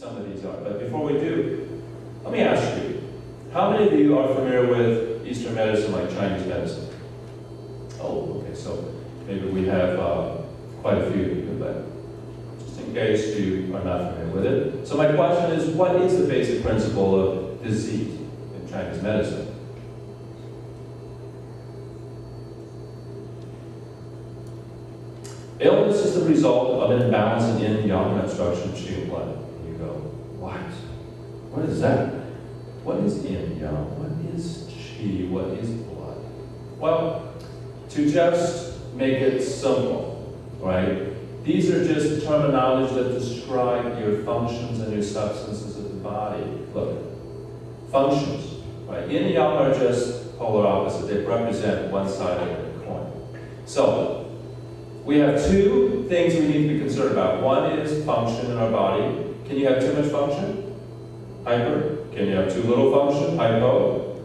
some of these are. But before we do, let me ask you, how many of you are familiar with Eastern medicine like Chinese medicine? Oh, okay, so maybe we have quite a few of you, but just in case you are not familiar with it. So my question is, what is the basic principle of disease in Chinese medicine? Illness is the result of an imbalance in yin-yang obstruction of qi and blood. And you go, what? What is that? What is yin-yang? What is qi? What is blood? Well, to just make it simple, right? These are just terminology that describe your functions and your substances of the body. Look, functions, right? Yin and yang are just polar opposites. They represent one side of the coin. So, we have two things we need to be concerned about. One is function in our body. Can you have too much function? Hyper. Can you have too little function? Hypo.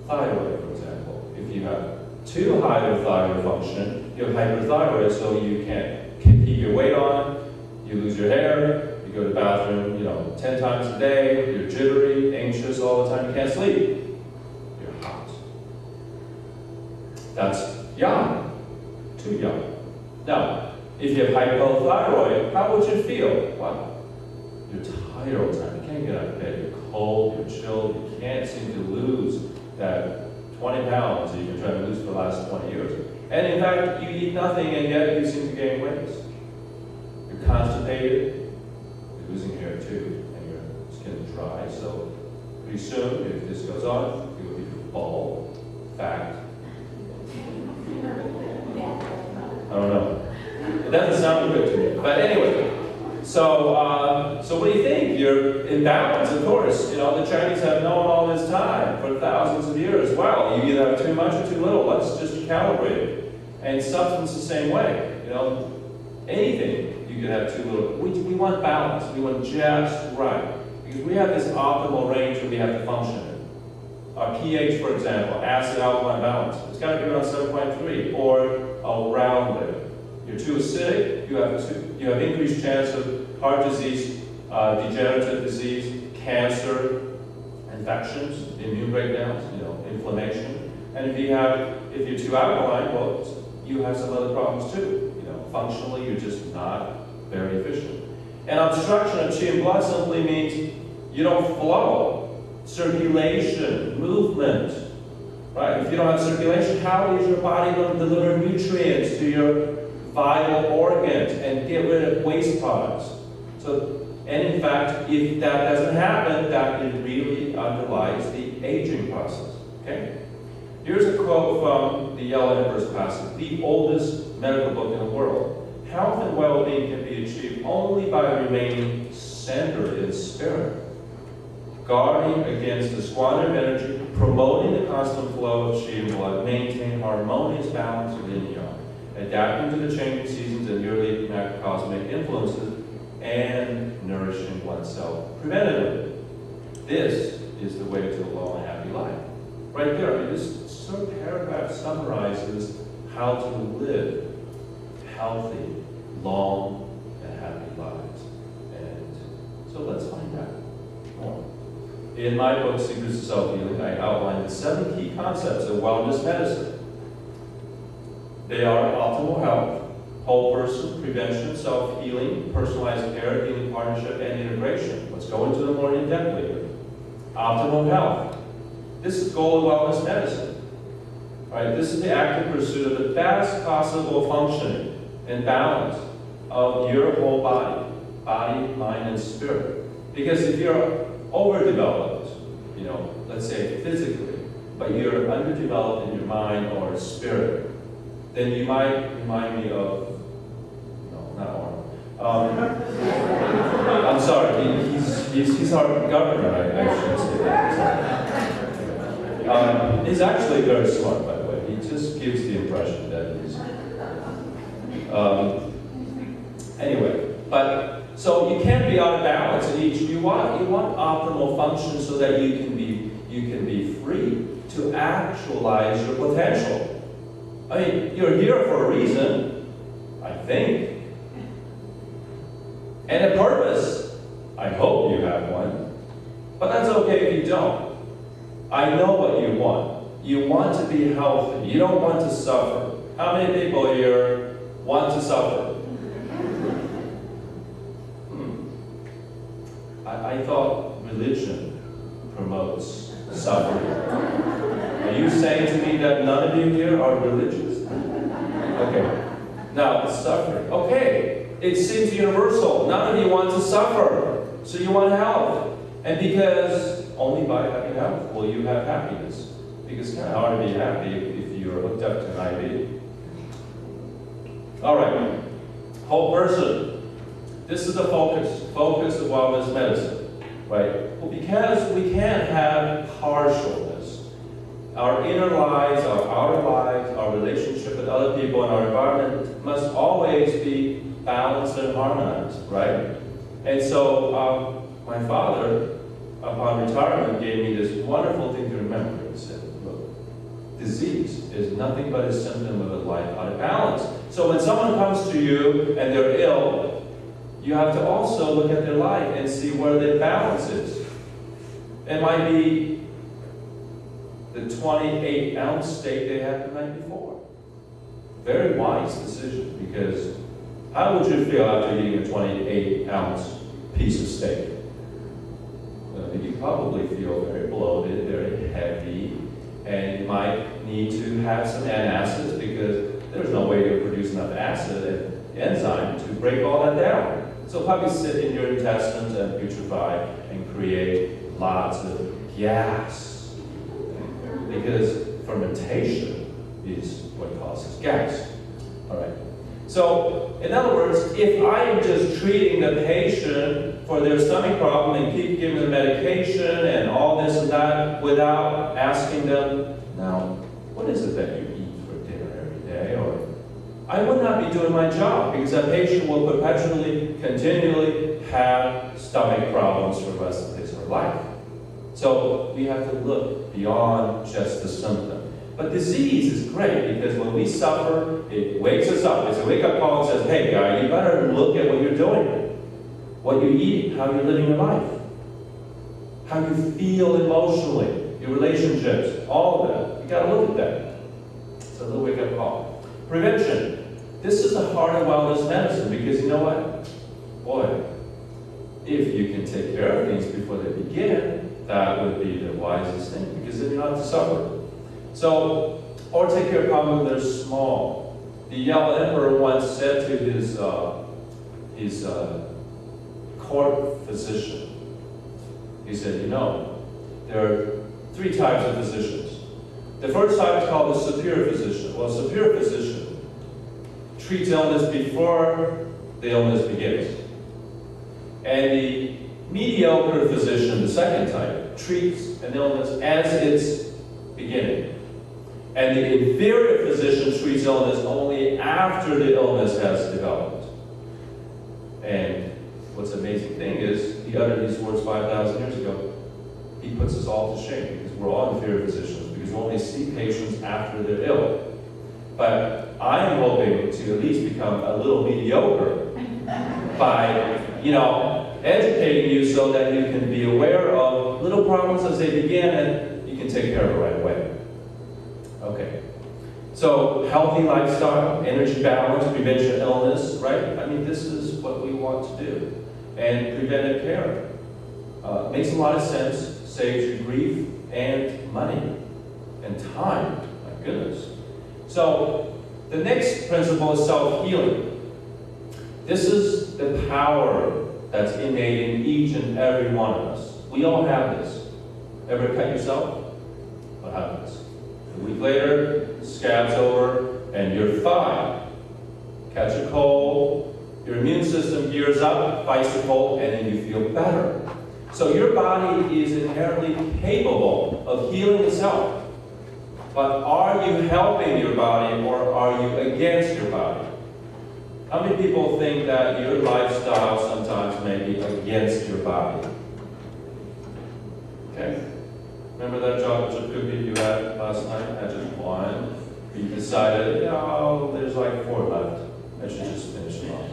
Thyroid, for example. If you have too high of thyroid function, you have hyperthyroid, so you can't keep your weight on, you lose your hair, you go to the bathroom, 10 times a day, you're jittery, anxious all the time, you can't sleep. You're hot. That's yang. Too young. Now, if you have hypothyroid, how would you feel? Well, you're tired all the time. You can't get out of bed. You're cold, you're chilled, you can't seem to lose that 20 pounds that you've been trying to lose for the last 20 years. And in fact, you eat nothing and yet you seem to gain weight. You're constipated, you're losing hair too, and your skin is dry. So pretty soon, if this goes on, you will be bald, fat. I don't know. It doesn't sound good to me. But anyway, so what do you think? You're in balance, of course. The Chinese have known all this time for thousands of years. Wow, you either have too much or too little. Let's just calibrate it. And substance the same way. Anything you can have too little. We want balance. We want just right. Because we have this optimal range that we have to function in. Our pH, for example, acid-alkaline balance. It's got to be around 7.3 or around it. You're too acidic, you have increased chance of heart disease, degenerative disease, cancer, infections, immune breakdowns, inflammation. And if you're too alkaline, well, you have some other problems too. Functionally, you're just not very efficient. And obstruction of qi and blood simply means you don't flow. Circulation, movement, right? If you don't have circulation, how is your body going to deliver nutrients to your vital organs and get rid of waste products? And in fact, if that doesn't happen, that really underlies the aging process, okay? Here's a quote from the Yellow Emperor's Classic, the oldest medical book in the world. Health and well-being can be achieved only by remaining centered in spirit, guarding against the squander of energy, promoting the constant flow of qi and blood, maintain harmonious balance of yin and yang, adapting to the changing seasons and yearly macrocosmic influences, and nourishing oneself preventatively. This is the way to a long and happy life. Right there, this paragraph summarizes how to live healthy, long, and happy lives. And so let's find out more. In my book, Secrets of Self-Healing, I outline the 7 key concepts of wellness medicine. They are optimal health, whole person, prevention, self-healing, personalized care, healing partnership, and integration. Let's go into them more in-depthly here. Optimal health. This is the goal of wellness medicine. Right? This is the active pursuit of the best possible functioning and balance of your whole body, mind, and spirit. Because if you're overdeveloped, let's say physically, but you're underdeveloped in your mind or spirit, then you might remind me of, not Arnold. I'm sorry, he's our governor, I should say that. He's actually very smart, by the way. He just gives the impression that he's... anyway, so you can't be out of balance in each. You want optimal function so that you can be free to actualize your potential. I mean, you're here for a reason, I think, and a purpose. I hope you have one. But that's okay if you don't. I know what you want. You want to be healthy. You don't want to suffer. How many people here want to suffer? I thought religion promotes suffering. Are you saying to me that none of you here are religious? Okay. Now, suffering. Okay. It seems universal. None of you want to suffer. So you want health. And because only by having health will you have happiness. Because it's kind of hard to be happy if you're hooked up to an IV. Alright. Whole person. This is the focus of wellness medicine, right? Well, because we can't have partialness. Our inner lives, our outer lives, our relationship with other people and our environment must always be balanced and harmonized, right? And so my father, upon retirement, gave me this wonderful thing to remember. He said, look, disease is nothing but a symptom of a life out of balance. So when someone comes to you and they're ill, you have to also look at their life and see where their balance is. It might be the 28-ounce steak they had the night before. Very wise decision, because how would you feel after eating a 28-ounce piece of steak? You probably feel very bloated, very heavy, and you might need to have some antacids because there's no way to produce enough acid and enzyme to break all that down. So it'll probably sit in your intestines and putrefy and create lots of gas. Because fermentation is what causes gas. All right. So, in other words, if I am just treating the patient for their stomach problem and keep giving them medication and all this and that without asking them, now, what is it that you eat for dinner every day? Or I would not be doing my job, because that patient will perpetually, continually have stomach problems for the rest of his or her life. So we have to look beyond just the symptom. But disease is great, because when we suffer, it wakes us up. It's a wake-up call and says, hey guy, you better look at what you're doing, what you eat, how you're living your life, how you feel emotionally, your relationships, all of that. You gotta look at that. It's a little wake-up call. Prevention. This is the heart of wellness medicine, because you know what? Boy, if you can take care of things before they begin, that would be the wisest thing, because then you're not to suffer. So, or take care of problems that are small. The Yellow Emperor once said to his court physician, he said, you know, there are 3 types of physicians. The first type is called the superior physician. Well, a superior physician treats illness before the illness begins. And the mediocre physician, the second type, treats an illness as it's beginning. And the inferior physician treats illness only after the illness has developed. And what's the amazing thing is, he uttered these words 5,000 years ago. He puts us all to shame, because we're all inferior physicians, because we only see patients after they're ill. But I'm hoping to at least become a little mediocre by, educating you so that you can be aware of little problems as they begin and you can take care of it right away. Okay. So, healthy lifestyle, energy balance, prevention of illness, right? I mean, this is what we want to do. And preventive care. Makes a lot of sense, saves you grief and money and time. My goodness. So, the next principle is self-healing. This is the power that's innate in each and every one of us. We all have this. Ever cut yourself? What happens? A week later, scab's over, and you're fine. Catch a cold, your immune system gears up, fights the cold, and then you feel better. So your body is inherently capable of healing itself. But are you helping your body, or are you against your body? How many people think that your lifestyle sometimes may be against your body? Okay? Remember that chocolate chip cookie you had last night? I had just one. You decided, there's like 4 left. I should just finish them off.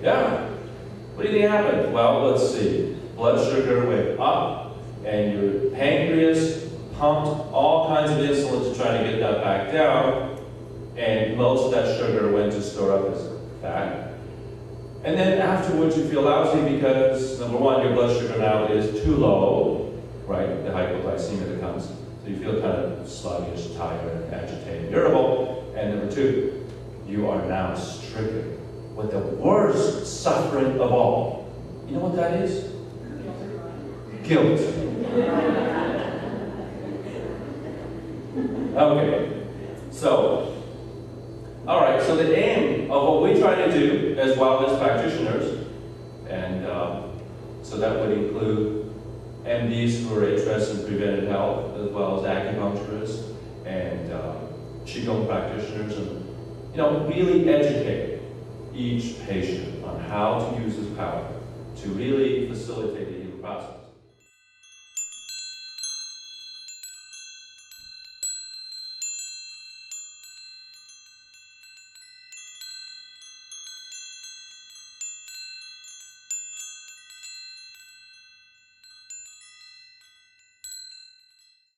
Yeah. What do you think happened? Well, let's see. Blood sugar went up, and your pancreas pumped all kinds of insulin to try to get that back down, and most of that sugar went to store up as fat. And then afterwards you feel lousy because, number one, your blood sugar now is too low, right? The hypoglycemia that comes. So you feel kind of sluggish, tired, agitated, irritable. And number two, you are now stricken with the worst suffering of all. You know what that is? Guilt. Okay, so, all right, so the aim of what we try to do as wellness practitioners, and so that would include MDs who are interested in preventive health, as well as acupuncturists and Qigong practitioners, and really educate each patient on how to use this power to really facilitate the healing process.